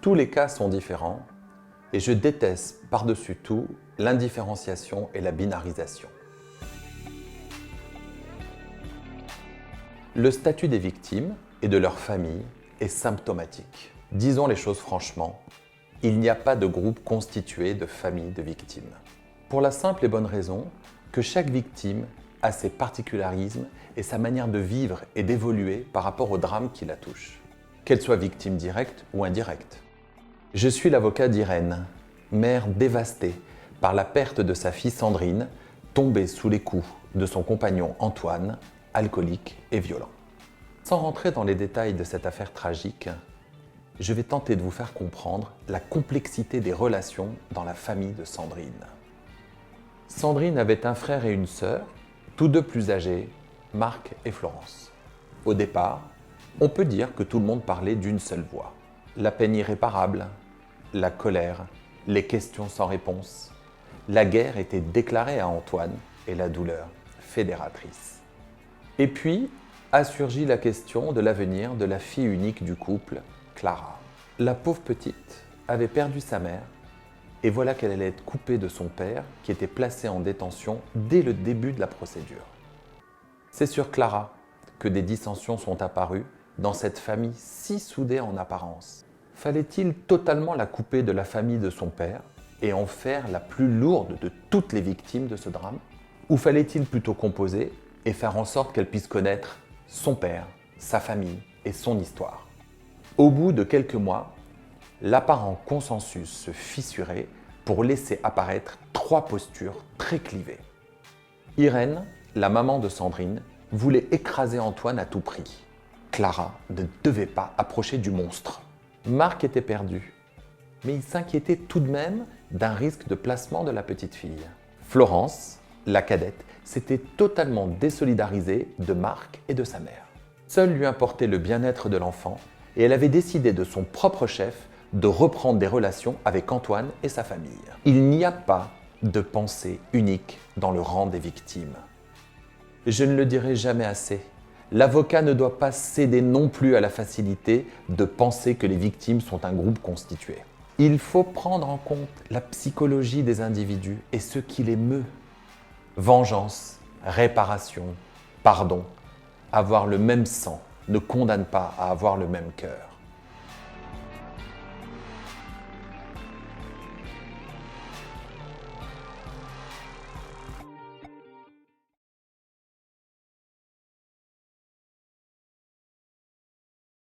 Tous les cas sont différents et je déteste par-dessus tout l'indifférenciation et la binarisation. Le statut des victimes et de leurs familles est symptomatique. Disons les choses franchement, il n'y a pas de groupe constitué de familles de victimes. Pour la simple et bonne raison que chaque victime a ses particularismes et sa manière de vivre et d'évoluer par rapport au drame qui la touche, qu'elle soit victime directe ou indirecte. Je suis l'avocat d'Irène, mère dévastée par la perte de sa fille Sandrine, tombée sous les coups de son compagnon Antoine, alcoolique et violent. Sans rentrer dans les détails de cette affaire tragique, je vais tenter de vous faire comprendre la complexité des relations dans la famille de Sandrine. Sandrine avait un frère et une sœur, tous deux plus âgés, Marc et Florence. Au départ, on peut dire que tout le monde parlait d'une seule voix. La peine irréparable, la colère, les questions sans réponse. La guerre était déclarée à Antoine et la douleur fédératrice. Et puis a surgi la question de l'avenir de la fille unique du couple, Clara. La pauvre petite avait perdu sa mère et voilà qu'elle allait être coupée de son père qui était placé en détention dès le début de la procédure. C'est sur Clara que des dissensions sont apparues dans cette famille si soudée en apparence. Fallait-il totalement la couper de la famille de son père et en faire la plus lourde de toutes les victimes de ce drame? Ou fallait-il plutôt composer et faire en sorte qu'elle puisse connaître son père, sa famille et son histoire? Au bout de quelques mois, l'apparent consensus se fissurait pour laisser apparaître trois postures très clivées. Irène, la maman de Sandrine, voulait écraser Antoine à tout prix. Clara ne devait pas approcher du monstre. Marc était perdu, mais il s'inquiétait tout de même d'un risque de placement de la petite fille. Florence, la cadette, s'était totalement désolidarisée de Marc et de sa mère. Seul lui importait le bien-être de l'enfant et elle avait décidé de son propre chef de reprendre des relations avec Antoine et sa famille. Il n'y a pas de pensée unique dans le rang des victimes. Je ne le dirai jamais assez. L'avocat ne doit pas céder non plus à la facilité de penser que les victimes sont un groupe constitué. Il faut prendre en compte la psychologie des individus et ce qui les meut. Vengeance, réparation, pardon, avoir le même sang ne condamne pas à avoir le même cœur.